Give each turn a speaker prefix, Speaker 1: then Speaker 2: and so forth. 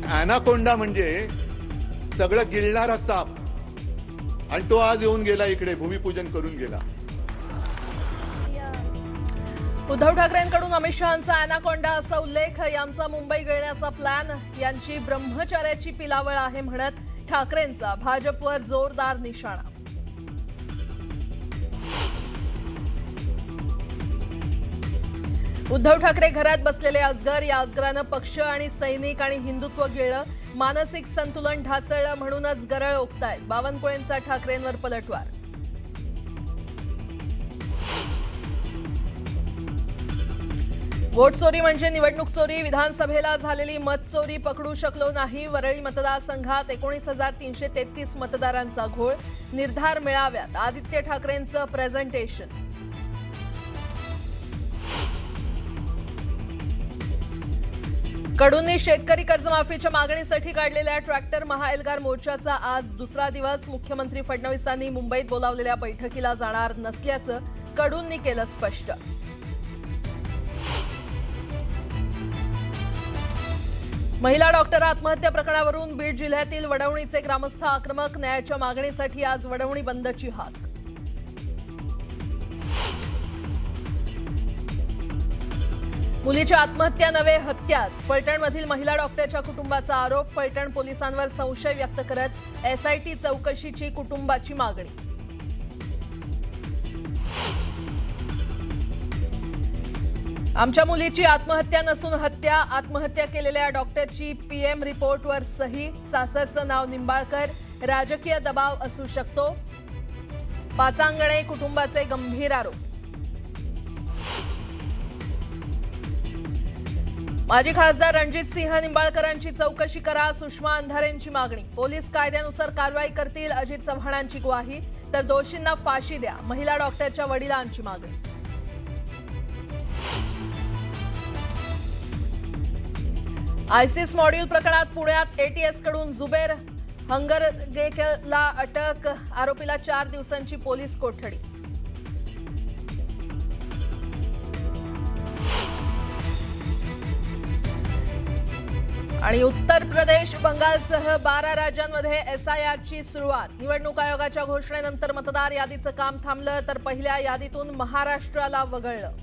Speaker 1: Anaconda म्हणजे सगळं गिळणारा साप, आणि तो आज येऊन गेला इकडे, भूमिपूजन करून गेला.
Speaker 2: उद्धव ठाकरेंकडून अमित शहांचा अॅनाकोंडा असा उल्लेख. यांचा मुंबई गिळण्याचा प्लॅन, यांची ब्रह्मचर्याची पिलावळ आहे म्हणत ठाकरेंचा भाजपवर जोरदार निशाणा. उद्धव ठाकरे घरात बसलेले अजगर, या अजगरानं पक्ष आणि सैनिक आणि हिंदुत्व गिळलं, मानसिक संतुलन ढासळलं म्हणूनच गरळ ओकतायत. बावनकुळेंचा ठाकरेंवर पलटवार. वोट चोरी म्हणजे निवडणूक चोरी, विधानसभेला झालेली मत चोरी पकडू शकलो नाही. वरळी मतदारसंघात 19,333 मतदारांचा घोळ. निर्धार मेळाव्यात आदित्य ठाकरेंचं प्रेझेंटेशन. कडूंनी शेतकरी कर्जमाफीच्या मागणीसाठी काढलेल्या ट्रॅक्टर महाएल्गार मोर्चाचा आज दुसरा दिवस. मुख्यमंत्री फडणवीसांनी मुंबईत बोलावलेल्या बैठकीला जाणार नसल्याचं कडूंनी केलं स्पष्ट. महिला डॉक्टर आत्महत्या प्रकरणावरून बीड जिल्ह्यातील वडवणीचे ग्रामस्थ आक्रमक. न्यायाच्या मागणीसाठी आज वडवणी बंदची हाक. मुलीची आत्महत्या नव्हे हत्याच, फलटणमधील महिला डॉक्टरच्या कुटुंबाचा आरोप. फलटण पोलिसांवर संशय व्यक्त करत एसआयटी चौकशीची कुटुंबाची मागणी. आमच्या मुलीची आत्महत्या नसून हत्या, आत्महत्या केलेल्या डॉक्टरची पीएम रिपोर्टवर सही. सासरचं नाव निंबाळकर, राजकीय दबाव असू शकतो. पाचांगणे कुटुंबाचे गंभीर आरोप. माजी खासदार रणजित सिंह निंबाळकरांची चौकशी करा, सुषमा अंधारेंची मागणी. पोलीस कायद्यानुसार कारवाई करतील, अजित चव्हाणांची ग्वाही. तर दोषींना फाशी द्या, महिला डॉक्टरच्या वडिलांची मागणी. आयसिस मॉड्यूल प्रकरणात पुण्यात एटीएस कडून जुबेर हंगरगेकरला अटक. आरोपीला 4 दिवसांची पोलीस कोठडी. आणि उत्तर प्रदेश, बंगालसह 12 राज्यांमध्ये एसआयआरची सुरुवात. निवडणूक आयोगाच्या घोषणेनंतर मतदार यादीचं काम थांबलं, तर पहिल्या यादीतून महाराष्ट्राला वगळलं.